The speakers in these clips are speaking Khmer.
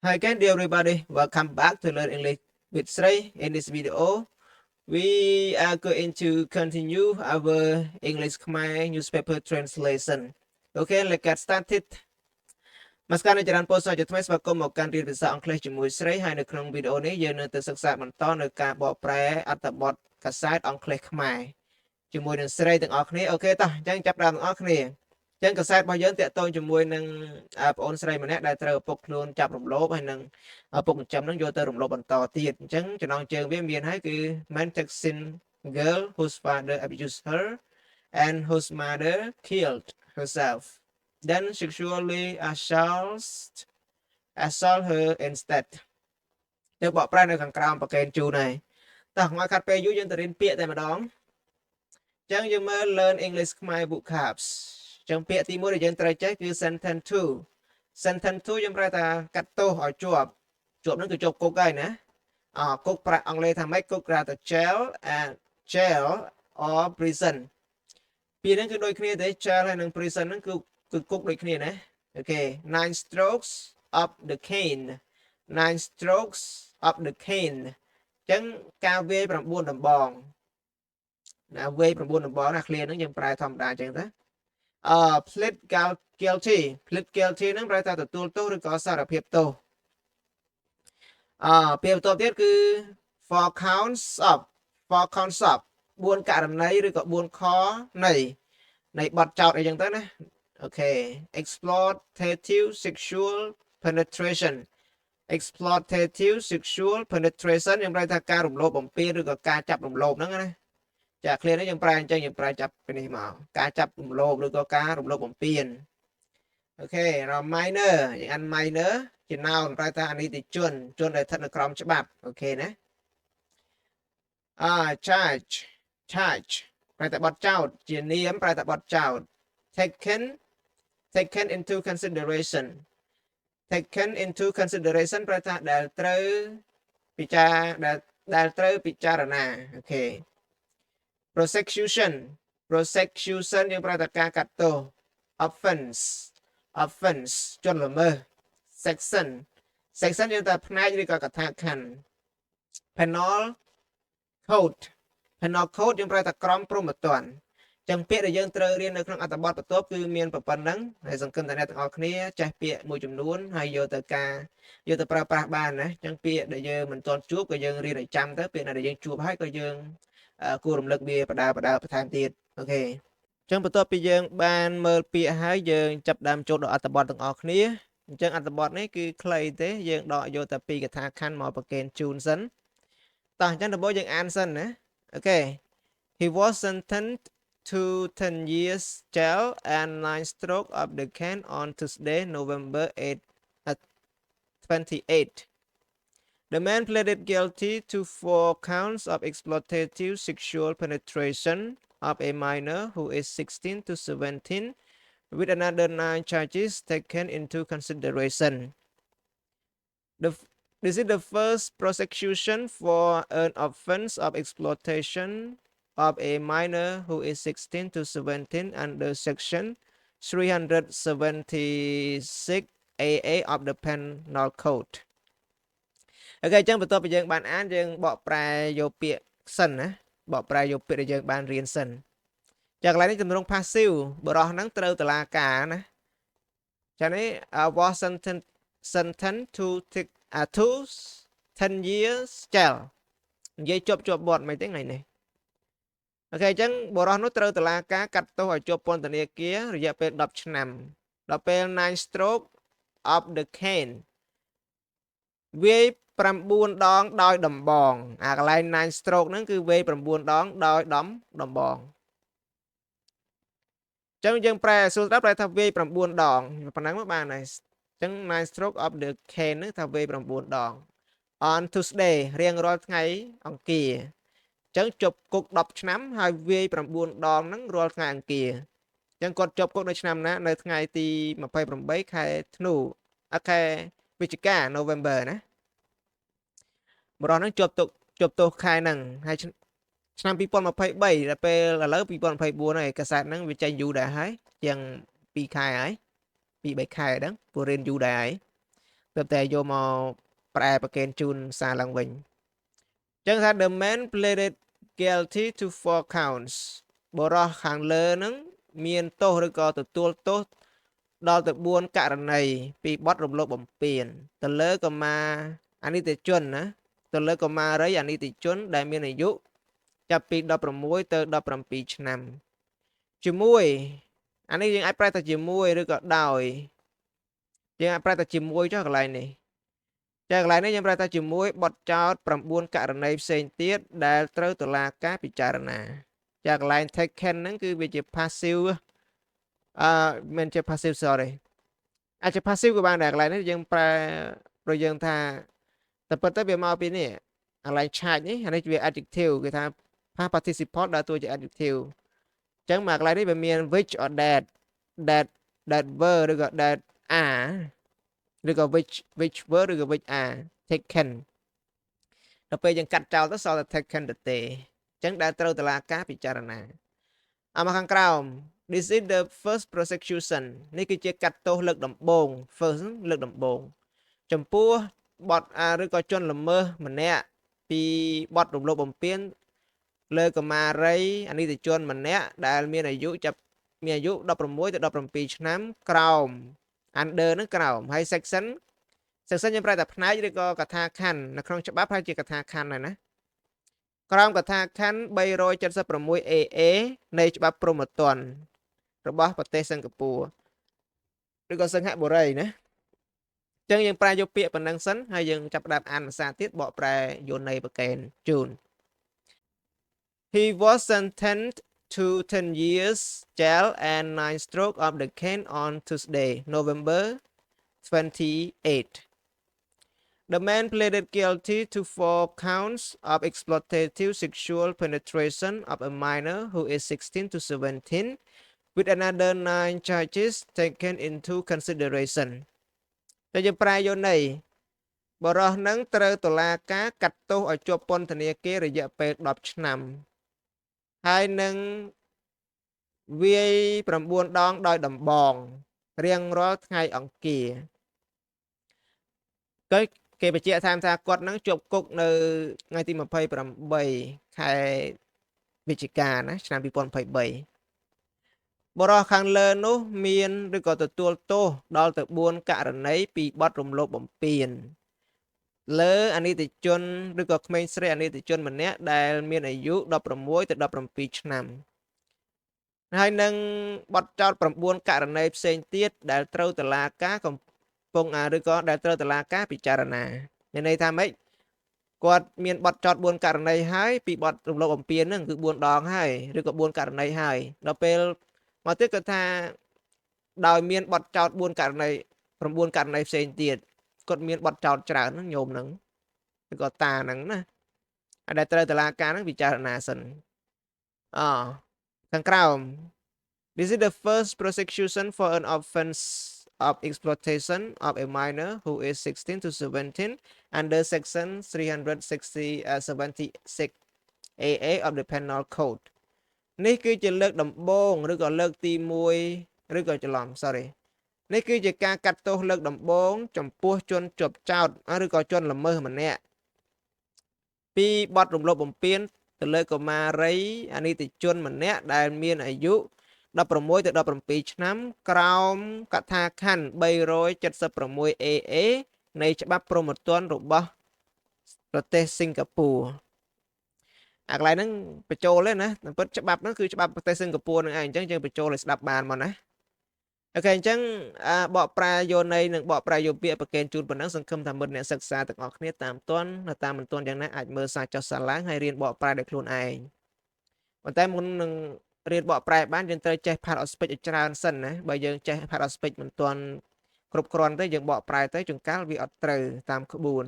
Hi again, dear everybody. Welcome back to Learn English with Srey. In this video, we are going to continue our English Khmer newspaper translation. Okay, let's get started. មកស្គាល់នៅចរន្តពោលសរជាថ្មីស្វាគមន៍មកកាន់រៀនភាសាអង់គ្លេសជាមួយស្រីហើយនៅក្នុងវីដេអូនេះយើងនឹងទៅសិក្សាបន្តនៅការបកប្រែអត្ថបទកាសែតអង់គ្លេសខ្មែរជាមួយនឹងស្រីទាំងអស់គ្នាអូខេតោះអញ្ចឹងចាប់ផ្ដើមទាំងអស់គ្នាអញ្ចឹងកាសែតរបស់យើងតាក់ទងជាមួយនឹងបងអូនស្រីម្នាក់ដែលត្រូវឪពុកខ្លួនចាប់រំលោភហើយនឹងឪពុកចិញ្ចឹមនឹងយកទៅរំលោភបន្តទៀតអញ្ចឹងចំណងជើងវាមានហើយគឺ Man Texan girl whose father abused her and whose mother killed herself then sexually assault her instead ទៅបកប្រែនៅខាងក្រោមប្រកេនជូនហើយតោះមកខាត់ពេលយូរយើងទៅរៀនពាក្យតែម្ដងអញ្ចឹងយើងមើល Learn English Khmer vocabs អញ្ចឹងពាក្យទី1ដែលយើងត្រូវចេះគឺ sentence 2 sentence 2យើងប្រែថាកាត់ទោសឲ្យជាប់នឹងគឺជាប់គុកហើយណាគុកប្រាក់អង់គ្លេសថាម៉េចគុកគេថា jail or prison ពាក្យហ្នឹងគឺដូចគ្នាទេ jail ហើយនិង prison ហ្នឹងគឺគុកដូចគ្នាណាអូខេ 9 strokes of the cane 9 strokes of the cane អញ្ចឹងការវាយ9ដំបងណាវាយ9ដំបងណា clear ហ្នឹងយើងប្រែធម្មតាអញ្ចឹងទៅplead guilty ហ្នឹងប្រែថាទទួលទោសឬក៏សារភាពទោសពាក្យបន្ទាប់ទៀតគឺ four counts of 4ករណីឬក៏4ខនៃបទចោទអីចឹងទៅណាអូខេ exploitative sexual penetration យើងប្រែថាការរំលោភបំពានឬក៏ការចាប់រំលោភហ្នឹងណាចា clear នេះយើងប្រែអញ្ចឹងយើងប្រែចាប់ពីនេះមកការចាប់រំលោភឬក៏ការរំលោភបំពានអូខេដល់ minor យើងអាន minor ជា noun ប្រែថាអនីតិជនដែលស្ថិតនៅក្រោមច្បាប់អូខេណាcharge ប្រែថាបទចោទជានាមប្រែថាបទចោទ taken into consideration ប្រែថាដែលត្រូវពិចារណាអូខេ prosecution យើងប្រែថាការកាត់ទោស offense ជន់ល្មើស section យើងថាផ្នែកឬក៏កថាខណ្ឌ penal code យើងប្រែថាក្រមព្រហ្មទណ្ឌចឹងពាក្យដែលយើងត្រូវរៀននៅក្នុងអត្ថបទបន្ទាប់គឺមានប៉ុណ្ណឹងហើយសង្ឃឹមថាអ្នកទាំងអស់គ្នាចេះពាក្យមួយចំនួនហើយយកទៅប្រើប្រាស់បានណាចឹងពាក្យដែលយើងមិនទាន់ជួបក៏យើងរៀនឲ្យចាំទៅពាក្យណាដែលយើងជួបហើយក៏យើងគួររំលឹកវាបដាបន្ថែមទៀតអូខេចឹងបន្ទាប់ពីយើងបានមើលពាក្យហើយយើងចាប់ដើមចូលដល់អត្ថបទទាំងអស់គ្នាអញ្ចឹងអត្ថបទនេះគឺខ្លីទេយើងដកយកតែពីកថាខណ្ឌមកប្រកេនជូនសិនតោះអញ្ចឹងដំបូងយើងអានសិនណាអូខេ He was sentenced to 10 years jail and 9 strokes of the cane on Tuesday, November 28. The man pleaded guilty to 4 counts of exploitative sexual penetration of a minor who is 16 to 17, with another 9 charges taken into consideration. This is the first prosecution for an offense of exploitation of a minor who is 16 to 17 under section 376 AA of the Penal Code. អូខេអញ្ចឹងបន្ទាប់ពីយើងបានអានយើងបកប្រែយកពាក្យសិនណាបកប្រែយកពាក្យដែលយើងបានរៀនសិនចាកន្លែងនេះទម្រង់ passive បរោះហ្នឹងត្រូវតុលាការណាចានេះ was sentenced to 10 years jail និយាយជាប់បទមិនទេថ្ងៃនេះអូខេអញ្ចឹងបរោះនោះត្រូវតុលាការកាត់ទោសឲ្យជាប់ពន្ធនាគាររយៈពេល10ឆ្នាំដល់ពេល 9 stroke of the cane វាយ9ដងដោយដំបងកន្លែង 9 stroke ហ្នឹងគឺវាយ9ដងដោយដំបងអញ្ចឹងយើងប្រែសួរស្ដាប់ប្រែថាវាយ9ដងប៉ុណ្ណឹងមកបានហើយអញ្ចឹង 9 stroke of the cane ហ្នឹងថាវាយ9ដង on Tuesday រៀងរាល់ថ្ងៃអង្គារអញ្ចឹងជាប់គុក10ឆ្នាំហើយវាយ9ដងហ្នឹងរាល់ថ្ងៃអង្គារអញ្ចឹងគាត់ជាប់គុកនៅឆ្នាំណានៅថ្ងៃទី28ខែធ្នូខែវិច្ឆិកា November ណាបរិះហ្នឹងជាប់ទោសខែហ្នឹងហើយឆ្នាំ2023ដល់ពេលឥឡូវ2024ហើយកាសែតហ្នឹងវាចេញយូរដែរហើយជាង2ខែហើយ2-3ខែហ្នឹងព្រោះរៀនយូរដែរហើយ ទៅតែយកមកប្រែប្រកេនជូនសារឡើងវិញចឹងថា the man pleaded guilty to 4 counts បរិះខាងលើហ្នឹងមានទោសឬក៏ទទួលទោសដល់ទៅ4ករណីពីបទរំលោភបំពានទៅលើកុមារអនិច្ចជនណាទៅលើកុមារីអនិច្ចជនដែលមានអាយុចាប់ពី16ទៅ17ឆ្នាំជាមួយអានេះយើងអាចប្រែតែជាមួយឬក៏ដោយយើងអាចប្រែតែជាមួយចុះកន្លែងនេះចាកន្លែងនេះយើងប្រែតែជាមួយបទចោទ9ករណីផ្សេងទៀតដែលត្រូវតុលាការពិចារណាចាកន្លែង taken ហ្នឹងគឺវាជា passive មិនជា passive sorry អាចជា passive ក៏បានដែរកន្លែងនេះយើងប្រែប្រយើងថាតែពិតទៅវាមកពីនេះកន្លែងឆាច់នេះអានេះវា adjective គេថា past participle ដើរតួជា adjective អញ្ចឹងមកកន្លែងនេះវាមាន which or that were ឬក៏ that are ឬក៏ which were ឬក៏ which are taken ដល់ពេលយើងកាត់ចោលទៅសល់តែ taken ទៅទេអញ្ចឹងដែលត្រូវតុលាការពិចារណាមកខាងក្រោម this is the first prosecution នេះគឺជាកាត់ទោសលើកដំបូង first លើកដំបូងចំពោះបទឬក៏ជនល្មើសម្នាក់ពីបទរំលោភបំពានលើកុមារីអនិច្ចជនម្នាក់ដែលមានអាយុចាប់មានអាយុ16ទៅ17ឆ្នាំក្រោម under នឹងក្រោមហើយ section យើងប្រែតែផ្នែកឬក៏កថាខណ្ឌនៅក្នុងច្បាប់ហើយជាកថាខណ្ឌហើយណាក្រោមកថាខណ្ឌ 376AA នៃច្បាប់ព្រហ្មទណ្ឌរបស់ប្រទេសសិង្ហបុរីឬក៏សិង្ហបុរីណាអញ្ចឹងយើងប្រែយកពាក្យប៉ុណ្ណឹងសិនហើយយើងចាប់ផ្ដើមអានភាសាទៀតបកប្រែយកន័យប្រកេនជូន He was sentenced to 10 years jail and 9 strokes of the cane on Tuesday, November 28. The man pleaded guilty to 4 counts of exploitative sexual penetration of a minor who is 16 to 17, with another 9 charges taken into consideration. តែយើងប្រែយកន័យបរិះនឹងត្រូវតុលាការកាត់ទោសឲ្យជាប់ពន្ធនាគាររយៈពេល10ឆ្នាំហើយនឹងវាយ9ដងដោយដំបងរៀងរាល់ថ្ងៃអង្គារគេបញ្ជាក់ថាគាត់នឹងជាប់គុកនៅថ្ងៃទី28ខែវិច្ឆិកាណាឆ្នាំ2023បរិះខាងលើនោះមានឬក៏ទទួលទោសដល់ទៅ4ករណីពីបទរំលោភបំពានលើអនិច្ចជនឬក៏ក្មេងស្រីអនិច្ចជនម្នាក់ដែលមានអាយុ16ទៅ17ឆ្នាំហើយនឹងបទចោទ9ករណីផ្សេងទៀតដែលត្រូវតុលាការកំពុងឬក៏ដែលត្រូវតុលាការពិចារណាមានន័យថាម៉េចគាត់មានបទចោទ4ករណីហើយពីបទរំលោភបំពានហ្នឹងគឺ4ដងហើយឬក៏4ករណីហើយដល់ពេលមកទៀតគាត់ថាដោយមានបទចោទ4ករណី9ករណីផ្សេងទៀតគាត់មានបទចោទច្រើនហ្នឹងញោមហ្នឹងឬក៏តាហ្នឹងណាដែលត្រូវតុលាការហ្នឹងពិចារណាសិនខាងក្រោម This is the first prosecution for an offense of exploitation of a minor who is 16 to 17 under section 376 AA of the Penal Code នេះគឺជាលើកដំបូងឬក៏លើកទី1ឬក៏ច្រឡំ sorry នេះគឺជាការកាត់ទោសលើកដំបូងចំពោះជនជាប់ចោទឬក៏ជនល្មើសម្នាក់ពីបទរំលោភបំពានទៅលើកុមារីអនិច្ចជនម្នាក់ដែលមានអាយុ16ទៅ17ឆ្នាំក្រោមកថាខណ្ឌ 376AA នៃច្បាប់ព្រហ្មទណ្ឌរបស់ប្រទេសសិង្ហបុរីអាកន្លែងហ្នឹងបញ្ចូលទេណាតែពិតច្បាប់ហ្នឹងគឺច្បាប់ប្រទេសសិង្ហបុរីហ្នឹងឯងអញ្ចឹងយើងបញ្ចូលឲ្យស្ដាប់បានមកណាអូខេអញ្ចឹងបកប្រែយកន័យនិងបកប្រែយកពាក្យប្រកេនជូនប៉ុណ្ណឹងសង្ឃឹមថាមិត្តអ្នកសិក្សាទាំងអស់គ្នាតាមមិនទាន់យ៉ាងណាអាចមើលសារចុះសារឡើងហើយរៀនបកប្រែដោយខ្លួនឯងប៉ុន្តែមុននឹងរៀនបកប្រែបានយើងត្រូវចេះ part of speech ឲ្យច្រើនសិនណាបើយើងចេះ part of speech មិនទាន់គ្រប់គ្រាន់ទេយើងបកប្រែទៅចង្កាល់វាអត់ត្រូវតាមក្បួន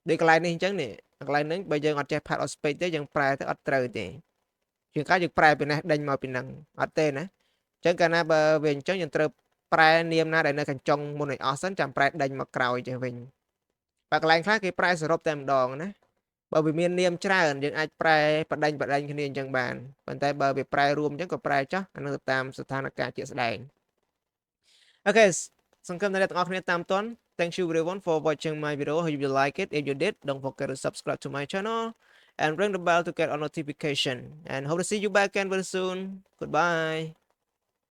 ដូចកន្លែងនេះអញ្ចឹងនេះកន្លែងនេះបើយើងអត់ចេះ part of speech ទេយើងប្រែទៅអត់ត្រូវទេជាងកាលយើងប្រែពីនេះដេញមកពីហ្នឹងអត់ទេណាអញ្ចឹងកាលណាបើវាអញ្ចឹងយើងត្រូវប្រែនាមណាដែលនៅកញ្ចុងមុនឲ្យអស់សិនចាំប្រែដេញមកក្រោយចេះវិញបើកន្លែងខ្លះគេប្រែសរុបតែម្ដងណាបើវាមាននាមច្រើនយើងអាចប្រែបដិញគ្នាអញ្ចឹងបានប៉ុន្តែបើវាប្រែរួមអញ្ចឹងក៏ប្រែចោះអានឹងតាមស្ថានភាពជាក់ស្ដែងអូខេសង្ឃឹមថាអ្នកទាំងអស់គ្នាតាម thank you everyone for watching my video. Hope you like it. If you did, don't forget to subscribe to my channel and ring the bell to get a notification. And hope to see you back again very soon. Goodbye.